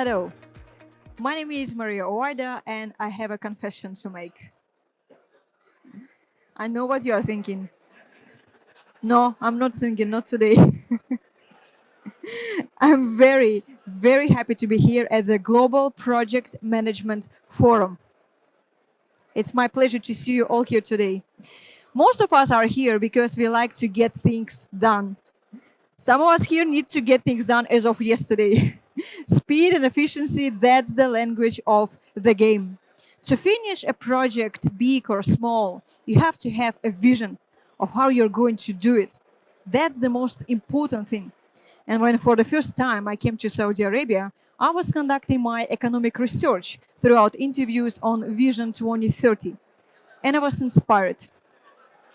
Hello, my name is Maryia Oayda and I have a confession to make. I know what you are thinking. No, I'm not singing, not today. I'm very happy to be here at the Global Project Management Forum. It's my pleasure to see you all here today. Most of us are here because we like to get things done. Some of us here need to get things done as of yesterday. Speed and efficiency, that's the language of the game. To finish a project, big or small, you have to have a vision of how you're going to do it. That's the most important thing. And when for the first time I came to Saudi Arabia, I was conducting my economic research throughout interviews on Vision 2030. And I was inspired.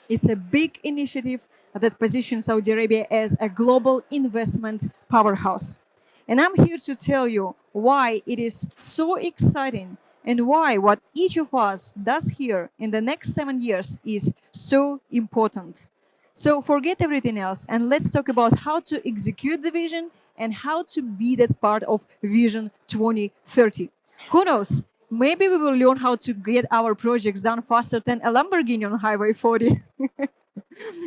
It's a big initiative that positions Saudi Arabia as a global investment powerhouse. And I'm here to tell you why it is so exciting and why what each of us does here in the next 7 years is so important. So forget everything else and let's talk about how to execute the vision and how to be that part of Vision 2030. Who knows? Maybe we will learn how to get our projects done faster than a Lamborghini on Highway 40.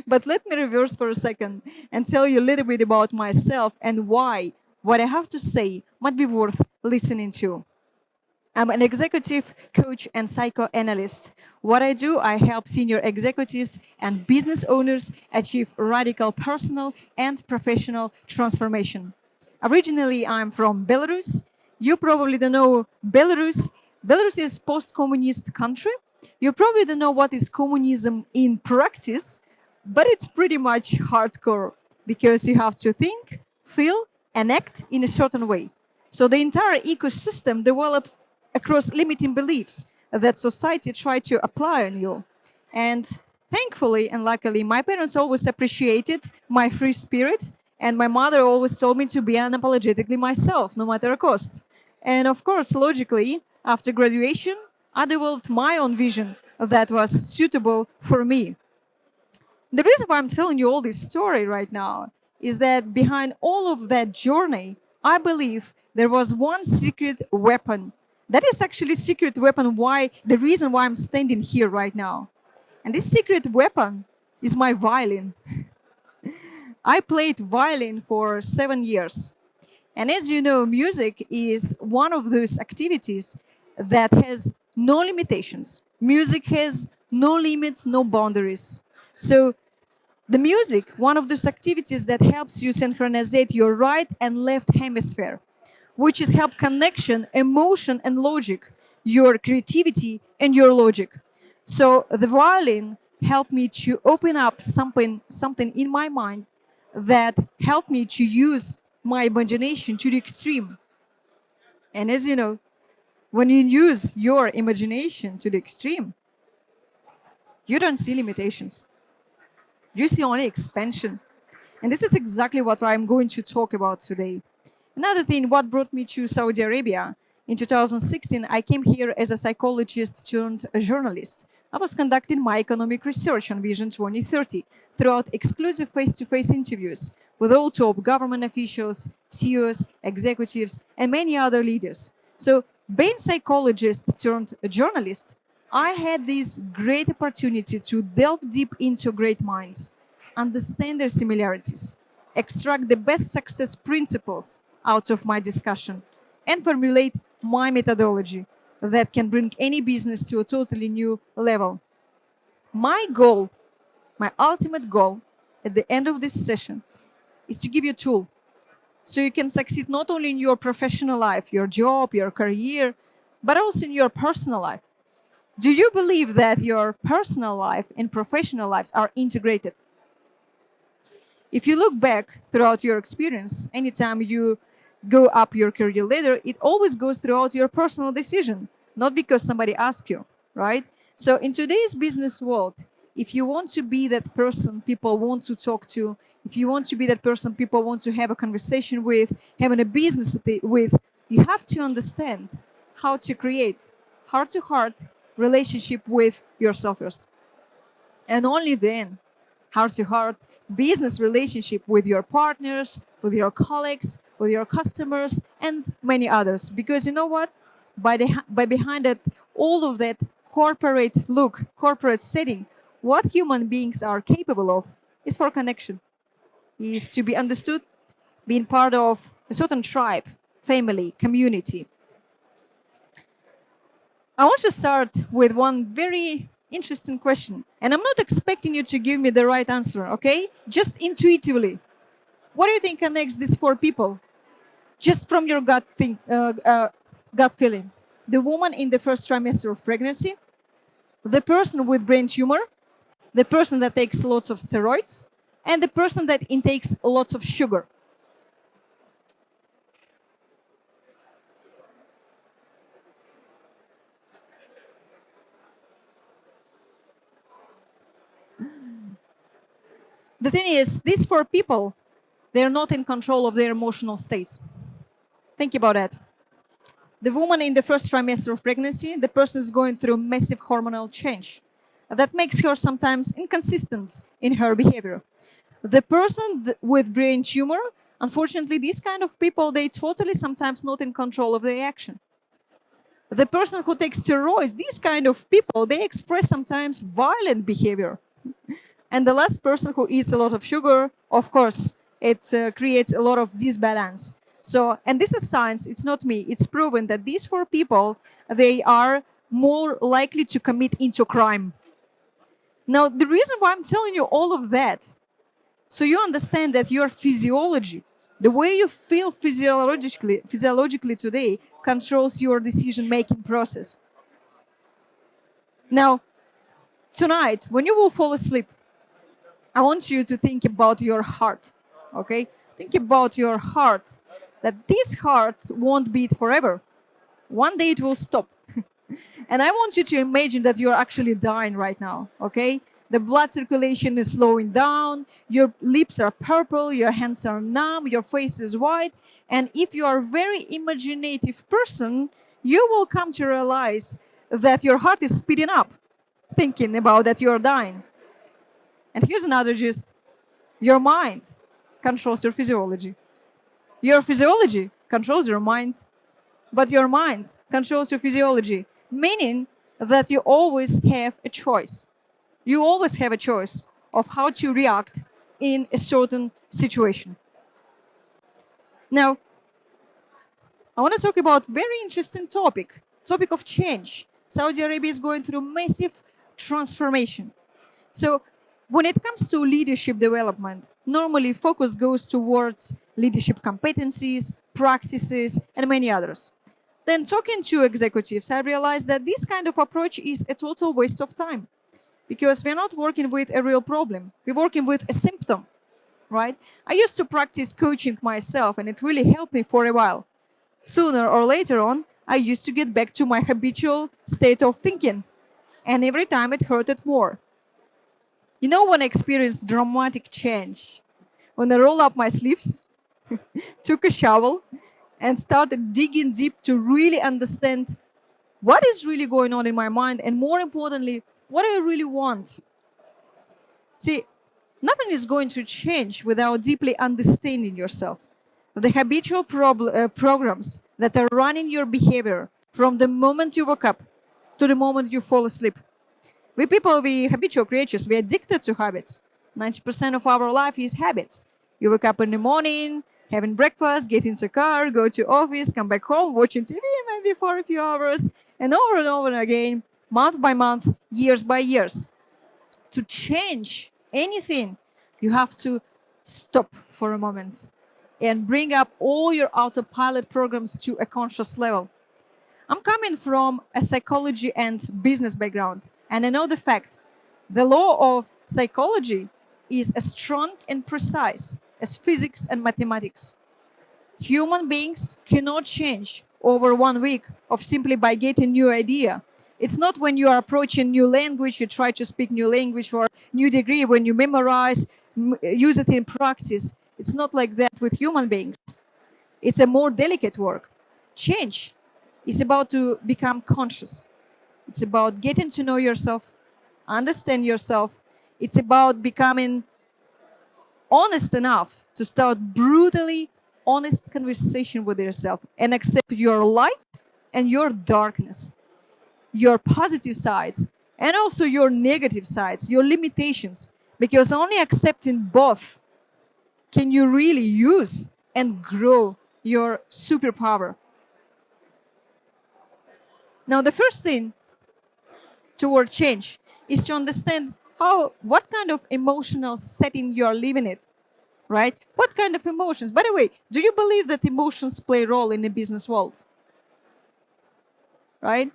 But let me reverse for a second and tell you a little bit about myself and why what I have to say might be worth listening to. I'm an executive coach and psychoanalyst. What I do, I help senior executives and business owners achieve radical personal and professional transformation. Originally, I'm from Belarus. You probably don't know Belarus. Belarus is post-communist country. You probably don't know what is communism in practice, but it's pretty much hardcore because you have to think, feel, and act in a certain way. So the entire ecosystem developed across limiting beliefs that society tried to apply on you. And thankfully and luckily, my parents always appreciated my free spirit, and my mother always told me to be unapologetically myself, no matter the cost. And of course, logically, after graduation, I developed my own vision that was suitable for me. The reason why I'm telling you all this story right now is that behind all of that journey, I believe there was one secret weapon. That is actually secret weapon why the reason why I'm standing here right now. And this secret weapon is my violin. I played violin for 7 years. And as you know, music is one of those activities that has no limitations. Music has no limits, no boundaries. So the music, one of those activities that helps you synchronize your right and left hemisphere, which is help connection, emotion, and logic, your creativity and your logic. So the violin helped me to open up something in my mind that helped me to use my imagination to the extreme. And as you know, when you use your imagination to the extreme, you don't see limitations. You see only expansion. And this is exactly what I'm going to talk about today. Another thing, what brought me to Saudi Arabia. In 2016, I came here as a psychologist turned a journalist. I was conducting my economic research on Vision 2030 throughout exclusive face-to-face interviews with all top government officials, CEOs, executives, and many other leaders. So, being psychologist turned a journalist, I had this great opportunity to delve deep into great minds, understand their similarities, extract the best success principles out of my discussion, and formulate my methodology that can bring any business to a totally new level. My goal, my ultimate goal at the end of this session is to give you a tool so you can succeed not only in your professional life, your job, your career, but also in your personal life. Do you believe that your personal life and professional lives are integrated? If you look back throughout your experience, anytime you go up your career ladder, it always goes throughout your personal decision, not because somebody asked you, right? So in today's business world, if you want to be that person people want to talk to, if you want to be that person people want to have a conversation with, having a business with, you have to understand how to create heart-to-heart relationship with yourself first. And only then, heart to heart, business relationship with your partners, with your colleagues, with your customers, and many others. Because you know what? By behind it, all of that corporate look, corporate setting, what human beings are capable of is for connection, is to be understood, being part of a certain tribe, family, community. I want to start with one very interesting question. And I'm not expecting you to give me the right answer, okay? Just intuitively. What do you think connects these four people? Just from your gut feeling. The woman in the first trimester of pregnancy, the person with brain tumor, the person that takes lots of steroids, and the person that intakes lots of sugar. The thing is, these four people, they're not in control of their emotional states. Think about that. The woman in the first trimester of pregnancy, the person is going through massive hormonal change. That makes her sometimes inconsistent in her behavior. The person with brain tumor, unfortunately, these kind of people, they totally sometimes not in control of their action. The person who takes steroids, these kind of people, they express sometimes violent behavior. And the last person who eats a lot of sugar, of course, it creates a lot of disbalance. So, and this is science, it's not me. It's proven that these four people, they are more likely to commit into crime. Now, the reason why I'm telling you all of that, so you understand that your physiology, the way you feel physiologically today, controls your decision-making process. Now, tonight, when you will fall asleep, I want you to think about your heart, okay? Think about your heart, that this heart won't beat forever. One day it will stop. And I want you to imagine that you're actually dying right now, okay? The blood circulation is slowing down, your lips are purple, your hands are numb, your face is white. And if you are a very imaginative person, you will come to realize that your heart is speeding up, thinking about that you're dying. And here's another gist. Your mind controls your physiology. Your physiology controls your mind, but your mind controls your physiology, meaning that you always have a choice. You always have a choice of how to react in a certain situation. Now, I want to talk about very interesting topic of change. Saudi Arabia is going through massive transformation. So when it comes to leadership development, normally focus goes towards leadership competencies, practices, and many others. Then talking to executives, I realized that this kind of approach is a total waste of time because we're not working with a real problem. We're working with a symptom, right? I used to practice coaching myself and it really helped me for a while. Sooner or later on, I used to get back to my habitual state of thinking. And every time it hurted more. You know when I experienced dramatic change? When I rolled up my sleeves, took a shovel, and started digging deep to really understand what is really going on in my mind, and more importantly, what do I really want? See, nothing is going to change without deeply understanding yourself. The habitual programs that are running your behavior from the moment you wake up to the moment you fall asleep. We people, we habitual creatures, we're addicted to habits. 90% of our life is habits. You wake up in the morning, having breakfast, get into the car, go to office, come back home, watching TV maybe for a few hours, and over again, month by month, years by years. To change anything, you have to stop for a moment and bring up all your autopilot programs to a conscious level. I'm coming from a psychology and business background, and I know the fact. The law of psychology is as strong and precise as physics and mathematics. Human beings cannot change over 1 week of simply by getting new idea. It's not when you are approaching new language, you try to speak new language, or new degree when you memorize, use it in practice. It's not like that with human beings. It's a more delicate work. Change is about to become conscious. It's about getting to know yourself, understand yourself. It's about becoming honest enough to start brutally honest conversation with yourself and accept your light and your darkness, your positive sides and also your negative sides, your limitations, because only accepting both can you really use and grow your superpower. Now, the first thing toward change is to understand what kind of emotional setting you are living in, right? What kind of emotions? By the way, do you believe that emotions play a role in the business world? Right?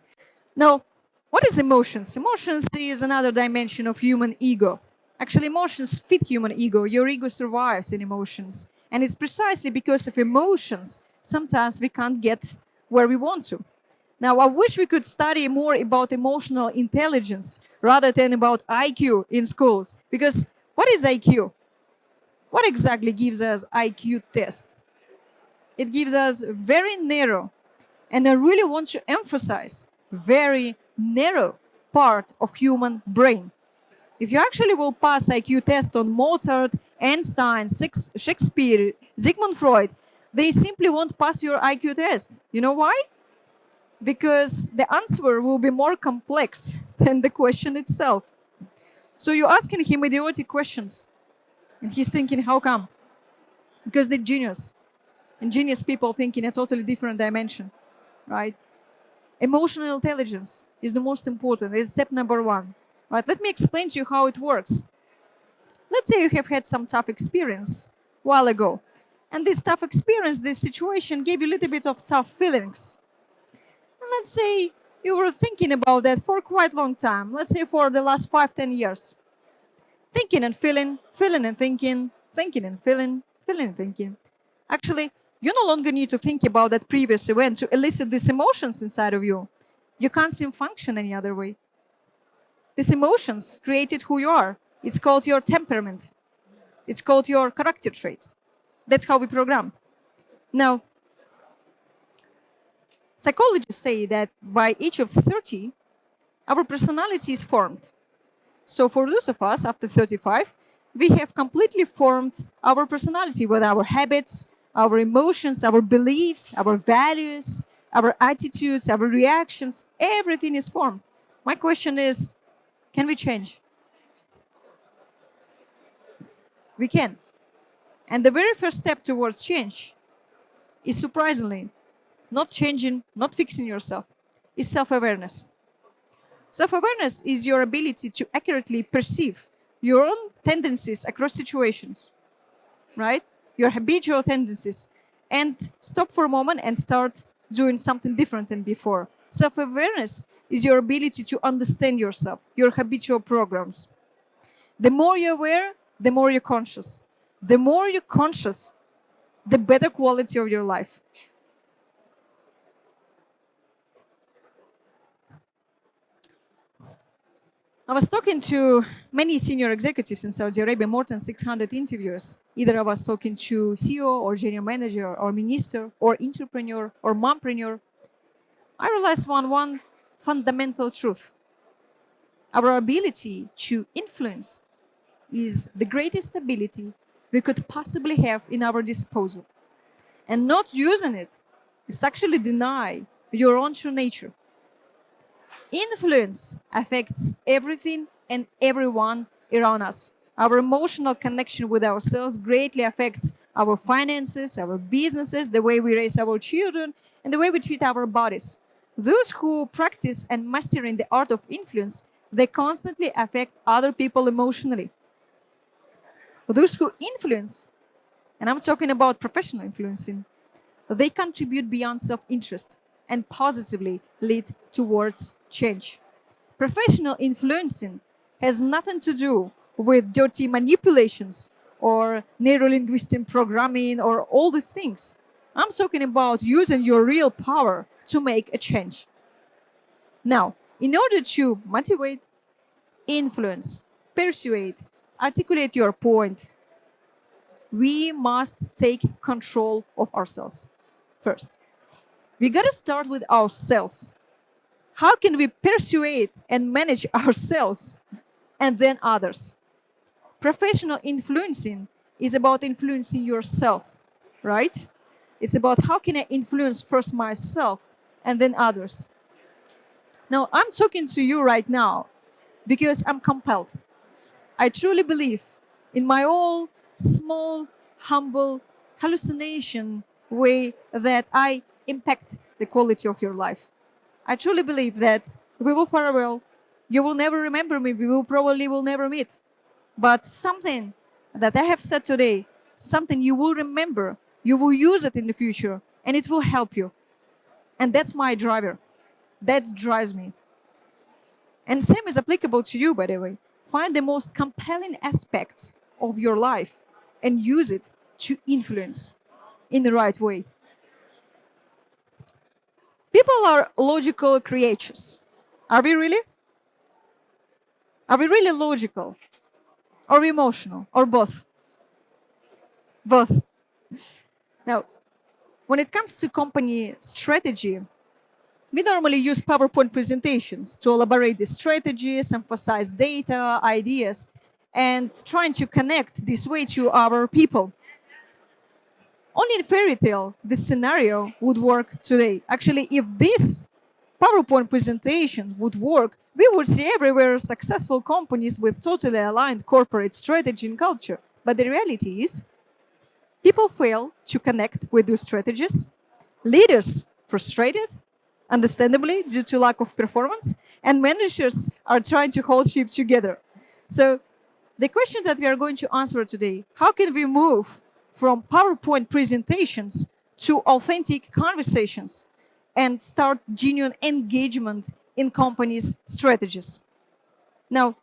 Now, what is emotions? Emotions is another dimension of human ego. Actually, emotions fit human ego. Your ego survives in emotions. And it's precisely because of emotions sometimes we can't get where we want to. Now, I wish we could study more about emotional intelligence rather than about IQ in schools. Because what is IQ? What exactly gives us IQ test? It gives us very narrow, and I really want to emphasize, very narrow part of human brain. If you actually will pass IQ test on Mozart, Einstein, Shakespeare, Sigmund Freud, they simply won't pass your IQ test. You know why? Because the answer will be more complex than the question itself. So you're asking him idiotic questions, and he's thinking, how come? Because they're genius. And genius people think in a totally different dimension, right? Emotional intelligence is the most important. It's step number one. Right? Let me explain to you how it works. Let's say you have had some tough experience a while ago. And this tough experience, this situation gave you a little bit of tough feelings. And let's say you were thinking about that for quite a long time. Let's say for the last 5, 10 years. Thinking and feeling, feeling and thinking, thinking and feeling and thinking. Actually, you no longer need to think about that previous event to elicit these emotions inside of you. You can't seem function any other way. These emotions created who you are. It's called your temperament. It's called your character traits. That's how we program. Now, psychologists say that by age of 30, our personality is formed. So for those of us after 35, we have completely formed our personality with our habits, our emotions, our beliefs, our values, our attitudes, our reactions. Everything is formed. My question is, can we change? We can. And the very first step towards change is surprisingly not changing, not fixing yourself, is self-awareness. Self-awareness is your ability to accurately perceive your own tendencies across situations, right? Your habitual tendencies, and stop for a moment and start doing something different than before. Self-awareness is your ability to understand yourself, your habitual programs. The more you're aware, the more you're conscious. The more you're conscious, the better quality of your life. I was talking to many senior executives in Saudi Arabia, more than 600 interviews. Either I was talking to CEO or general manager or minister or entrepreneur or mompreneur. I realized one fundamental truth. Our ability to influence is the greatest ability we could possibly have in our disposal. And not using it is actually deny your own true nature. Influence affects everything and everyone around us. Our emotional connection with ourselves greatly affects our finances, our businesses, the way we raise our children, and the way we treat our bodies. Those who practice and mastering the art of influence, they constantly affect other people emotionally. Those who influence, and I'm talking about professional influencing, they contribute beyond self-interest and positively lead towards change. Professional influencing has nothing to do with dirty manipulations or neurolinguistic programming or all these things. I'm talking about using your real power to make a change. Now, in order to motivate, influence, persuade, articulate your point, we must take control of ourselves first. We got to start with ourselves. How can we persuade and manage ourselves and then others? Professional influencing is about influencing yourself, right? It's about how can I influence first myself and then others. Now, I'm talking to you right now because I'm compelled. I truly believe in my own small, humble hallucination way that I impact the quality of your life. I truly believe that we will farewell. You will never remember me. We will probably will never meet. But something that I have said today, something you will remember, you will use it in the future, and it will help you. And that's my driver. That drives me. And same is applicable to you, by the way. Find the most compelling aspect of your life and use it to influence in the right way. People are logical creatures. Are we really? Are we really logical or emotional or both? Both. Now, when it comes to company strategy, we normally use PowerPoint presentations to elaborate the strategies, emphasize data, ideas, and trying to connect this way to our people. Only in fairy tale this scenario would work today. Actually, if this PowerPoint presentation would work, we would see everywhere successful companies with totally aligned corporate strategy and culture. But the reality is, people fail to connect with those strategies. Leaders frustrated, understandably, due to lack of performance, and managers are trying to hold ship together. So the question that we are going to answer today, how can we move from PowerPoint presentations to authentic conversations and start genuine engagement in companies' strategies? Now,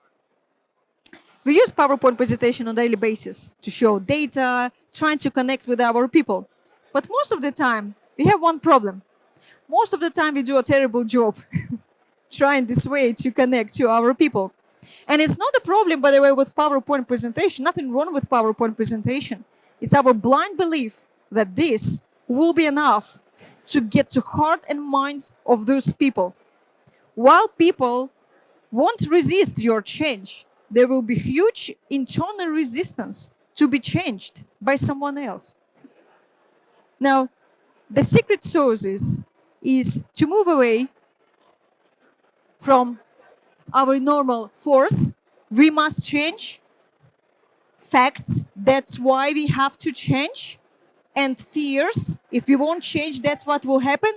we use PowerPoint presentation on a daily basis to show data, trying to connect with our people. But most of the time, we have one problem. Most of the time, we do a terrible job trying this way to connect to our people. And it's not a problem, by the way, with PowerPoint presentation. Nothing wrong with PowerPoint presentation. It's our blind belief that this will be enough to get to heart and minds of those people. While people won't resist your change, there will be huge internal resistance to be changed by someone else. Now, the secret sauce is to move away from our normal force. We must change facts. That's why we have to change. And fears, if we won't change, that's what will happen,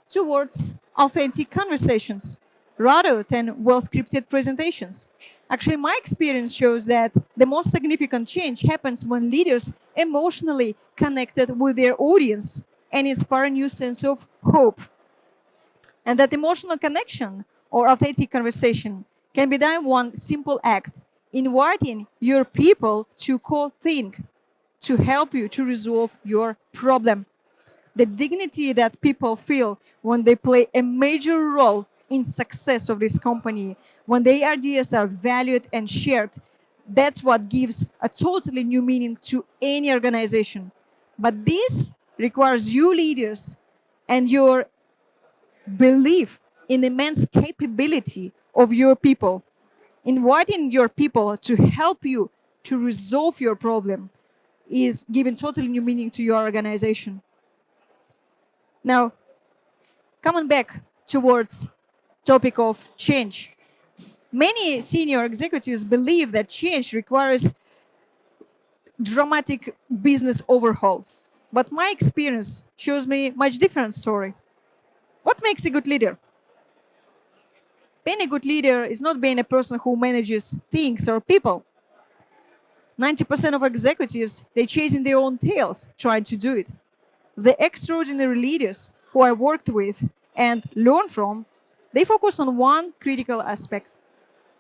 towards authentic conversations rather than well scripted presentations. Actually, my experience shows that the most significant change happens when leaders emotionally connected with their audience and inspire a new sense of hope. And that emotional connection or authentic conversation can be done in one simple act, inviting your people to co-think, to help you to resolve your problem. The dignity that people feel when they play a major role in success of this company, when their ideas are valued and shared, that's what gives a totally new meaning to any organization. But this requires you leaders and your belief in the immense capability of your people, inviting your people to help you to resolve your problem is giving totally new meaning to your organization. Now, coming back towards topic of change. Many senior executives believe that change requires dramatic business overhaul. But my experience shows me much different story. What makes a good leader? Being a good leader is not being a person who manages things or people. 90% of executives, they're chasing their own tails trying to do it. The extraordinary leaders who I worked with and learned from, they focus on one critical aspect,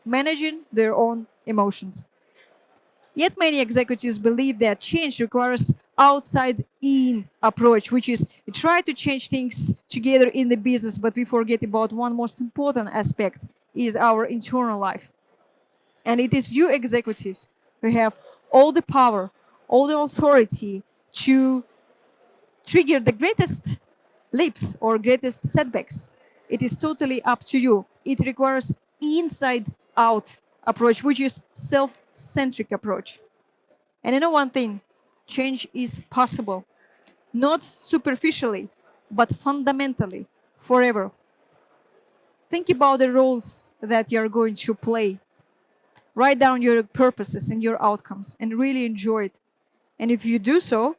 managing their own emotions. Yet many executives believe that change requires outside-in approach, which is we try to change things together in the business, but we forget about one most important aspect, is our internal life. And it is you executives who have all the power, all the authority to trigger the greatest leaps or greatest setbacks. It is totally up to you. It requires inside out approach, which is self-centric approach. And you know one thing, change is possible. not superficially, but fundamentally, forever. Think about the roles that you're going to play. Write down your purposes and your outcomes and really enjoy it. And if you do so,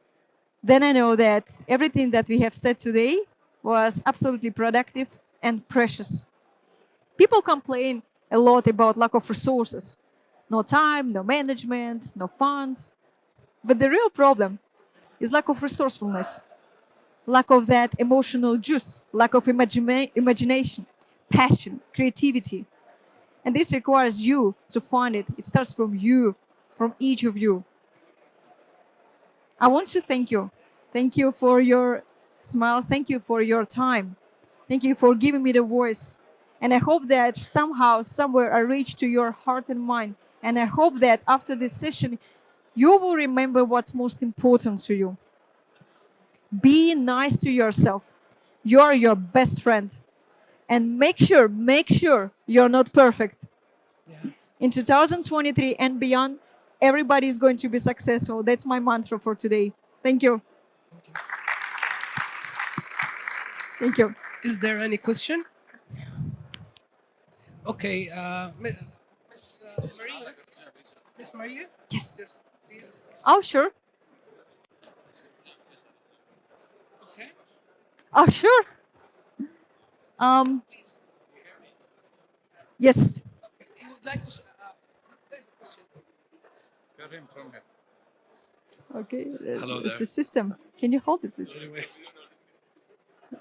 then I know that everything that we have said today was absolutely productive and precious. People complain a lot about lack of resources. No time, no management, no funds. But the real problem is lack of resourcefulness, lack of that emotional juice, lack of imagination, passion, creativity. And this requires you to find it. It starts from you, from each of you. I want to thank you. Thank you for your smiles. Thank you for your time. Thank you for giving me the voice. And I hope that somehow, somewhere, I reach to your heart and mind. And I hope that after this session, you will remember what's most important to you. Be nice to yourself. You're your best friend. And make sure you're not perfect. In 2023 and beyond, everybody is going to be successful. That's my mantra for today. Thank you. Thank you. Is there any question? Okay, Miss Maria. Miss Maria? Yes. Just please. Oh, sure. Okay. Oh, sure. Please. Yes. You would like to? There's a question. Okay. Hello It's there. the system. Can you hold it, please? Anyway,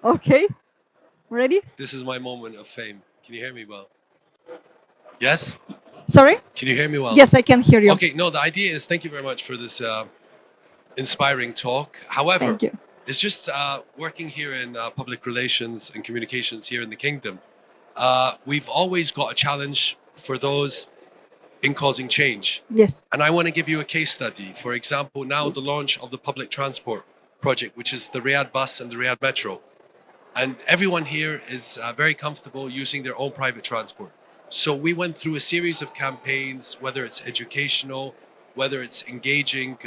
Okay. Ready? this is my moment of fame. Can you hear me well? Yes? Sorry? Can you hear me well? Yes, I can hear you. Okay, no, the idea is thank you very much for this inspiring talk. However, Thank you. it's just working here in public relations and communications here in the kingdom. We've always got a challenge for those in causing change. Yes. And I want to give you a case study. For example, now the Yes. launch of the public transport project, which is the Riyadh bus and the Riyadh metro. And everyone here is very comfortable using their own private transport. So we went through a series of campaigns, whether it's educational, whether it's engaging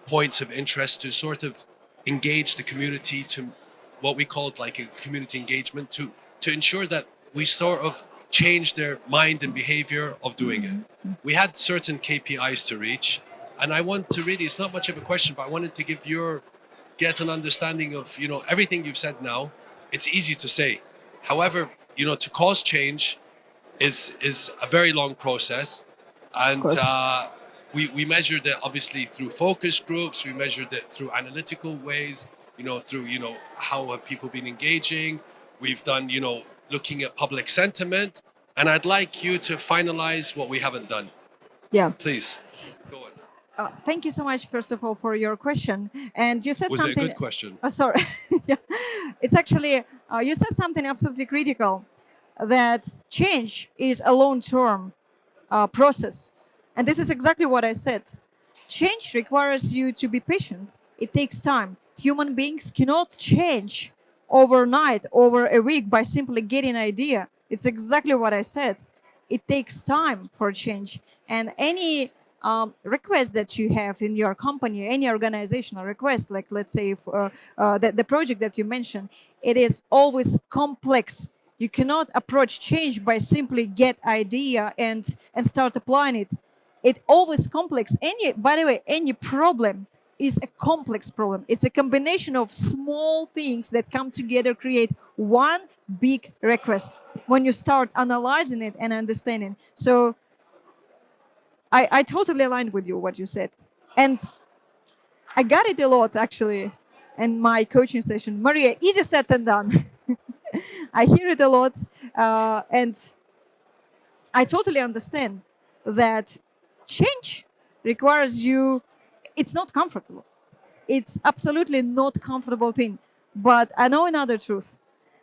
points of interest to sort of engage the community to what we called like a community engagement to ensure that we sort of change their mind and behavior of doing it. We had certain KPIs to reach, and I want to really, it's not much of a question, but I wanted to get an understanding of, everything you've said now. It's easy to say. However, to cause change is a very long process. And we measured it obviously through focus groups, we measured it through analytical ways, through, how have people been engaging. We've done, looking at public sentiment. And I'd like you to finalize what we haven't done. Yeah. Please, go on. Thank you so much, first of all, for your question. And you said Was it a something. good question? Oh, sorry. Yeah. It's actually, you said something absolutely critical, that change is a long-term process. And this is exactly what I said. Change requires you to be patient. It takes time. Human beings cannot change overnight, over a week, by simply getting an idea. It's exactly what I said. It takes time for change. And any request that you have in your company, any organizational request, like let's say the project that you mentioned, it is always complex. You cannot approach change by simply get idea and start applying it. It always complex. By the way, any problem is a complex problem. It's a combination of small things that come together, create one big request when you start analyzing it and understanding. So I totally aligned with you what you said. And I got it a lot actually in my coaching session. Maria, easier said than done. I hear it a lot, and I totally understand that change requires you. It's not comfortable. It's absolutely not comfortable thing. But I know another truth,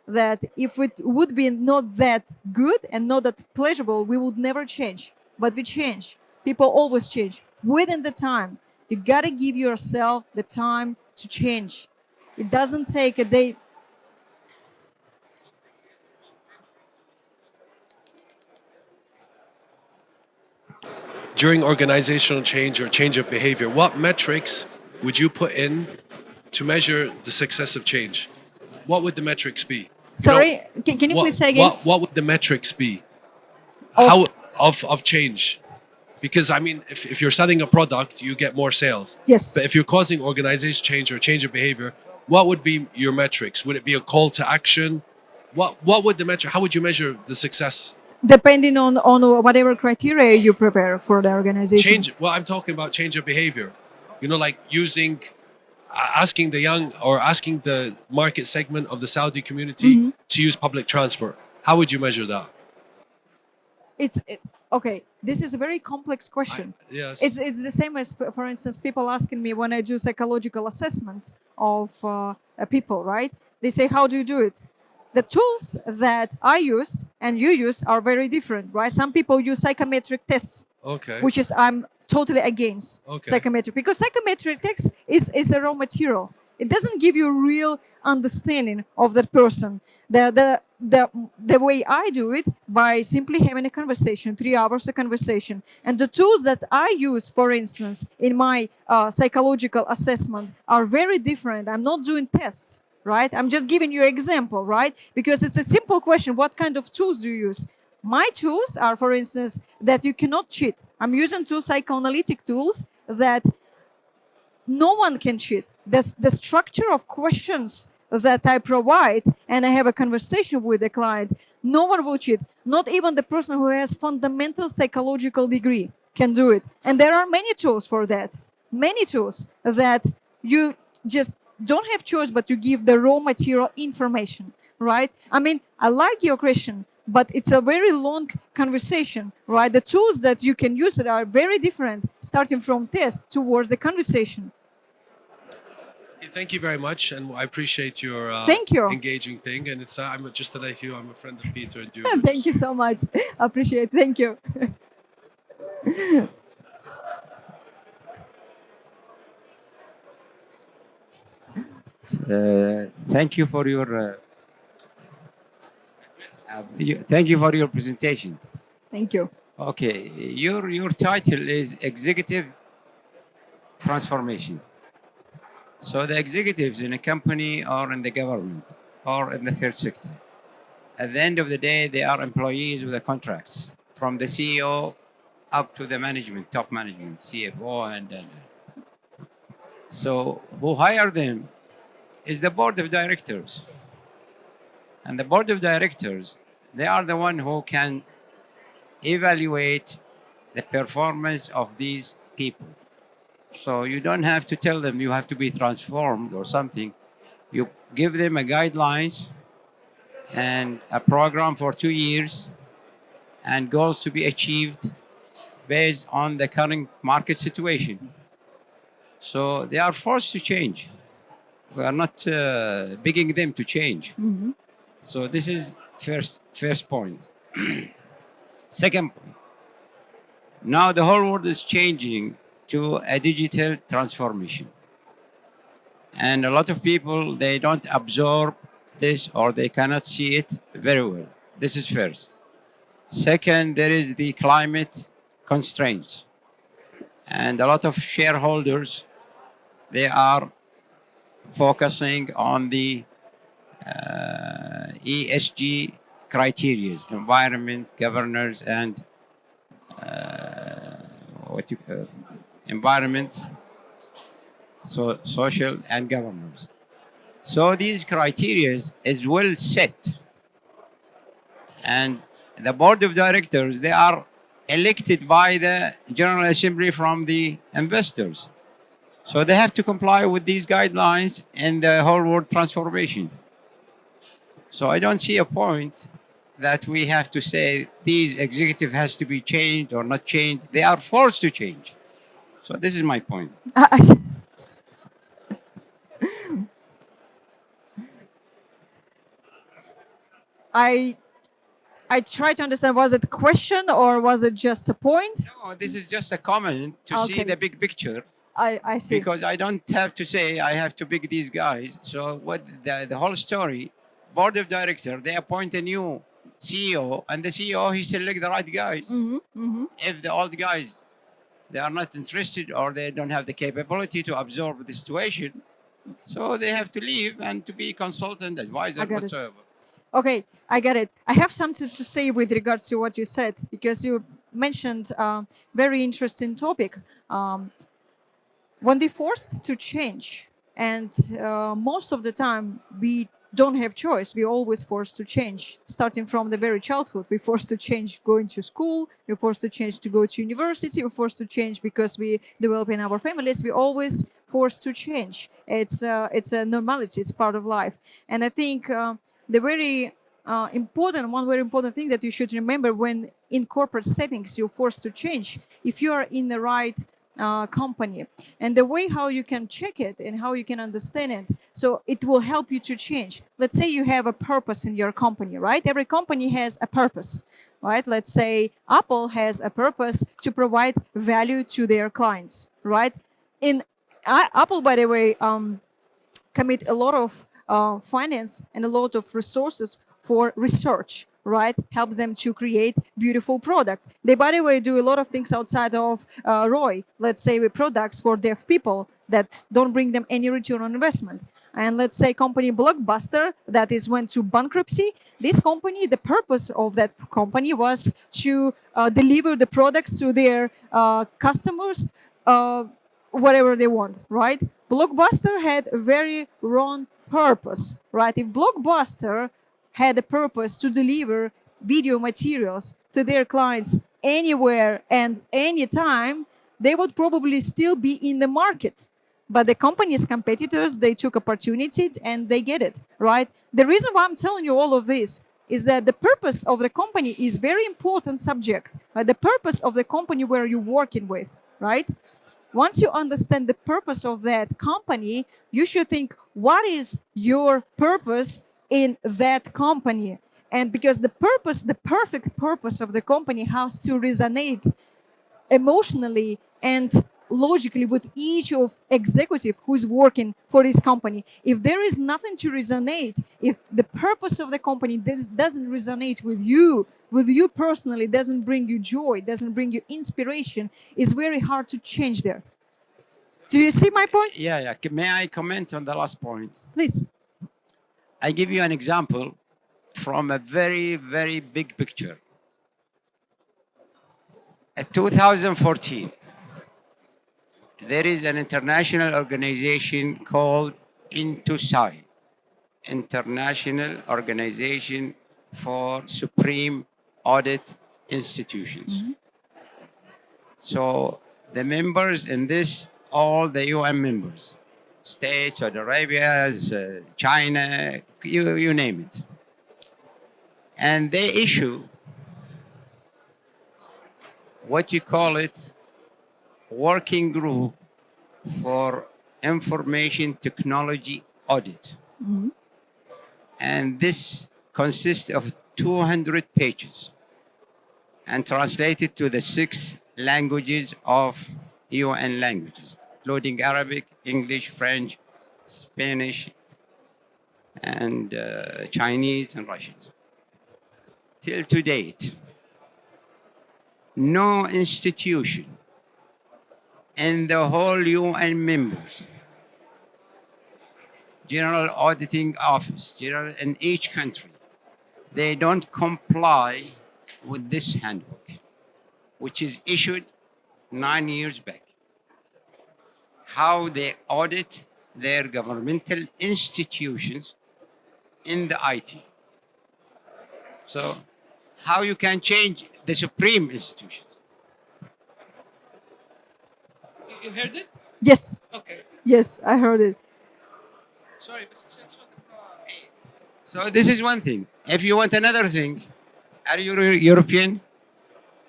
that if it would be not that good and not that pleasurable, we would never change. But we change. People always change within the time. You gotta give yourself the time to change. It doesn't take a day. During organizational change or change of behavior, what metrics would you put in to measure the success of change, what would the metrics be? Sorry, can you what please say again? what would the metrics be? Of How of change? Because I mean, if you're selling a product, you get more sales. yes, But if you're causing organization change or change of behavior, what would be your metrics? Would it be a call to action? What would the metric? How would you measure the success? depending on whatever criteria you prepare for the organization. Change. Well, I'm talking about change of behavior. Like using, asking the young or asking the market segment of the Saudi community to use public transport. How would you measure that? It's okay. This is a very complex question. Yes. It's the same as, for instance, people asking me when I do psychological assessments of people, right? They say, how do you do it? The tools that I use and you use are very different, right? Some people use psychometric tests, Okay. which is I'm totally against Okay. psychometric, because psychometric text is a raw material. It doesn't give you real understanding of that person. The way I do it, by simply having a conversation, 3 hours of conversation, and the tools that I use, for instance, in my psychological assessment are very different. I'm not doing tests, right? I'm just giving you an example, right? Because it's a simple question: what kind of tools do you use? My tools are, for instance, that you cannot cheat. I'm using two psychoanalytic tools that no one can cheat. The structure of questions that I provide, and I have a conversation with the client, no one will cheat. Not even the person who has fundamental psychological degree can do it. And there are many tools for that. Many tools that you just don't have choice, but you give the raw material information, right? I mean, I like your question, but it's a very long conversation, right? The tools that you can use are very different, starting from test towards the conversation. Thank you very much, and I appreciate your Thank you. engaging thing. And it's I'm just to let you, I'm a friend of Peter and you. Thank you so much. Appreciate. Thank you. Thank you for your thank you for your presentation. Thank you. Okay, your title is executive transformation. So the executives in a company or in the government or in the third sector, at the end of the day, they are employees with the contracts from the CEO up to the management, top management, CFO, and so who hire them is the board of directors. And the board of directors, they are the one who can evaluate the performance of these people. So you don't have to tell them you have to be transformed or something. You give them a guidelines and a program for 2 years and goals to be achieved based on the current market situation. So they are forced to change. We are not begging them to change. Mhm. So this is first point. Second point. Now the whole world is changing to a digital transformation. And a lot of people, they don't absorb this or they cannot see it very well. This is first. Second, there is the climate constraints. And a lot of shareholders, they are focusing on the ESG criteria, environment, governance, and environment, so social and governance. So these criteria is well set, and the board of directors, they are elected by the General Assembly from the investors. So they have to comply with these guidelines in the whole world transformation. So I don't see a point that we have to say these executive has to be changed or not changed. They are forced to change. So this is my point. I try to understand, was it a question or was it just a point? No, this is just a comment to see Okay. the big picture. I see. Because I don't have to say I have to pick these guys. So what the whole story, board of director, they appoint a new CEO, and the CEO he select the right guys. If the old guys they are not interested or they don't have the capability to absorb the situation, So they have to leave and to be consultant, advisor, I got it. whatsoever. Okay, I get it. I have something to say with regards to what you said because you mentioned a very interesting topic. Um, when they're forced to change, and most of the time we don't have choice, we're always forced to change, starting from the very childhood. We're forced to change going to school, we're forced to change to go to university, we're forced to change because we develop in our families. We're always forced to change. It's a normality, it's part of life. And I think the very one very important thing that you should remember when in corporate settings you're forced to change, if you are in the right company, and the way how you can check it and how you can understand it, so it will help you to change. Let's say you have a purpose in your company, right? Every company has a purpose, right? Let's say Apple has a purpose to provide value to their clients, right? In Apple, by the way, commit a lot of finance and a lot of resources for research, right? Helps them to create beautiful product. They, by the way, do a lot of things outside of ROI. Let's say with products for deaf people that don't bring them any return on investment. And let's say company Blockbuster that is went to bankruptcy. This company, the purpose of that company was to deliver the products to their customers whatever they want, right? Blockbuster had a very wrong purpose, right? If Blockbuster had a purpose to deliver video materials to their clients anywhere and anytime, they would probably still be in the market. But the company's competitors, they took opportunity and they get it, right? The reason why I'm telling you all of this is that the purpose of the company is very important subject. Right? The purpose of the company where you're working with, right? Once you understand the purpose of that company, you should think, what is your purpose in that company? And because the purpose, the perfect purpose of the company has to resonate emotionally and logically with each of executive who's working for this company. If there is nothing to resonate, if the purpose of the company doesn't resonate with you personally, doesn't bring you joy, doesn't bring you inspiration, it's very hard to change there. Do you see my point? Yeah, yeah. May I comment on the last point? Please. I give you an example from a very, very big picture. In 2014, there is an international organization called INTOSAI, International Organization for Supreme Audit Institutions. So the members in this, all the UN members, States, Saudi Arabia, China, you name it. And they issue what you call it, working group for information technology audit. And this consists of 200 pages and translated to the 6 languages of UN languages, including Arabic, English, French, Spanish, and Chinese and Russian. Till to date, no institution in the whole UN members, General Auditing Office, general in each country, they don't comply with this handbook, which is issued 9 years back. How they audit their governmental institutions in the IT. So how you can change the supreme institutions? You heard it? Yes. Okay. Yes, I heard it. Sorry, بس عشان صوتك So this is one thing. If you want another thing, are you European?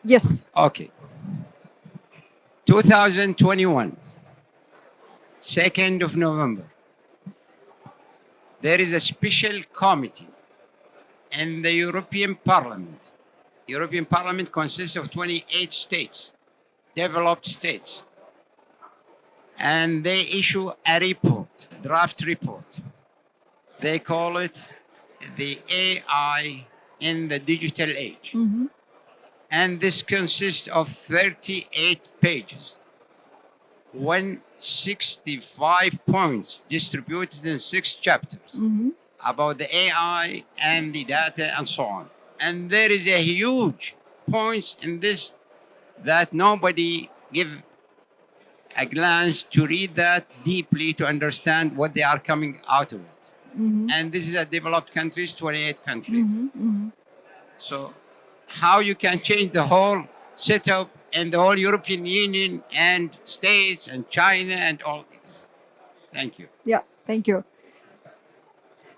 Yes. Okay. 2021, 2nd of November, there is a special committee in the European Parliament. European Parliament consists of 28 states, developed states. And they issue a report, draft report. They call it the AI in the digital age. And this consists of 38 pages. 165 points distributed in 6 chapters about the AI and the data and so on. And there is a huge points in this that nobody give a glance to read that deeply to understand what they are coming out of it. And this is a developed countries, 28 countries. So how you can change the whole setup and the whole European Union and states and China and all this. Thank you. Yeah, thank you.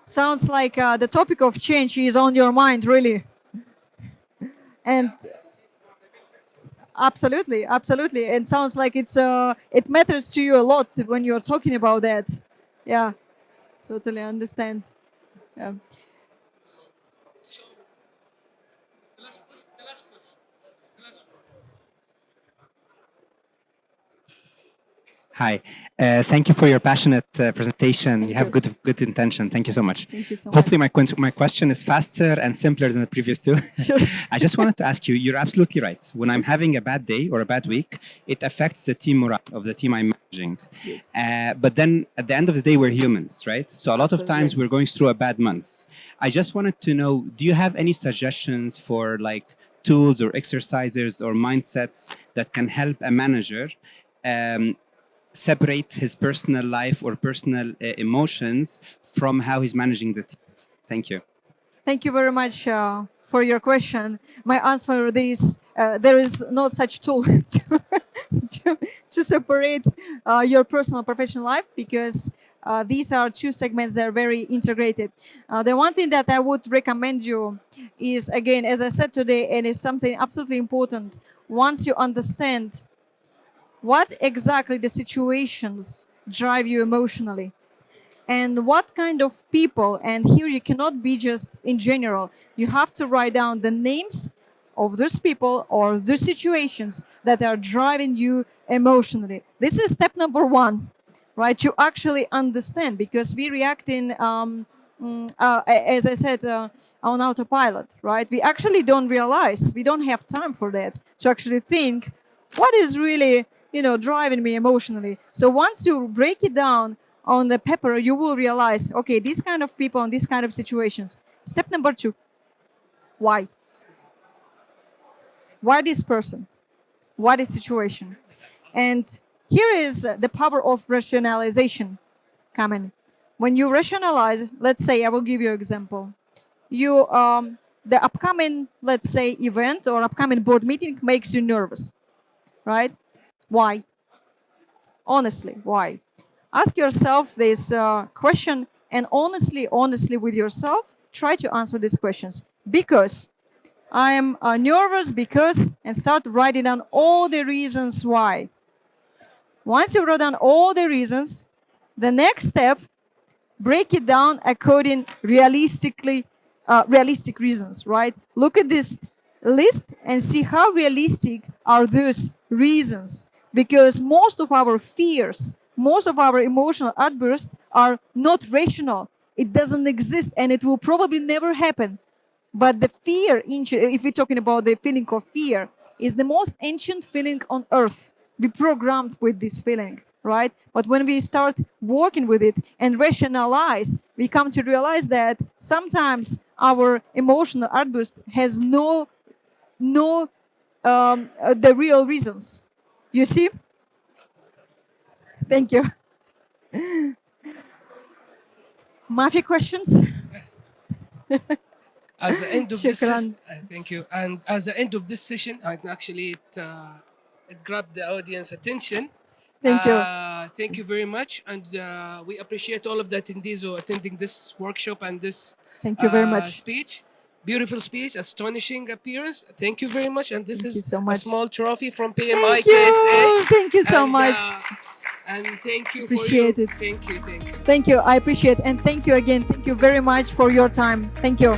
Sounds like the topic of change is on your mind, really. And absolutely, absolutely. And sounds like it matters to you a lot when you're talking about that. Yeah, totally understand. Yeah. So, the last question. The last question. The last one. Hi. Thank you for your passionate presentation. You have you. good intention. Thank you so much. Thank you so Hopefully, much. my question is faster and simpler than the previous two. Sure. I just wanted to ask you, you're absolutely right. When I'm having a bad day or a bad week, it affects the team morale of the team I'm managing. Yes. But then at the end of the day, we're humans, right? So a lot of times Absolutely. we're going through a bad month. I just wanted to know, do you have any suggestions for like tools or exercises or mindsets that can help a manager separate his personal life or personal emotions from how he's managing the team? Thank you. Thank you very much for your question. My answer is there is no such tool to separate your personal professional life, because these are two segments that are very integrated. The one thing that I would recommend you is, again, as I said today, and it's something absolutely important, once you understand what exactly the situations drive you emotionally, and what kind of people, and here you cannot be just in general, you have to write down the names of those people or the situations that are driving you emotionally. This is step number one, right? To actually understand, because we react in as I said, on autopilot, right? We actually don't realize, we don't have time for that, to actually think what is really, driving me emotionally. So once you break it down on the paper, you will realize, okay, these kind of people and these kind of situations. Step number two, why? Why this person? Why this situation? And here is the power of rationalization coming. When you rationalize, let's say, I will give you an example. You, the upcoming, let's say, event or upcoming board meeting makes you nervous, right? Why? Honestly, why? Ask yourself this question, and honestly with yourself, try to answer these questions. Because I am nervous because, and start writing down all the reasons why. Once you wrote down all the reasons, the next step, break it down according realistic reasons, right? Look at this list and see how realistic are those reasons. Because most of our fears, most of our emotional outbursts are not rational. It doesn't exist, and it will probably never happen. But the fear, if we're talking about the feeling of fear, is the most ancient feeling on earth. We programmed with this feeling, right? But when we start working with it and rationalize, we come to realize that sometimes our emotional outburst has no the real reasons. You see? Thank you. Mafi, questions? As the end of this session, Shukran. thank you. And as the end of this session, actually it grabbed the audience attention. Thank you. Thank you very much, and we appreciate all of the attendees who are attending this workshop and this Thank you very much. speech. Beautiful speech, astonishing appearance. Thank you very much. And this Thank you is so a much. small trophy from PMI Thank KSA. you. Thank you so And, much. And thank you Appreciate for your. it. Thank you. Thank you. Thank you. I appreciate it. And thank you again. Thank you very much for your time. Thank you.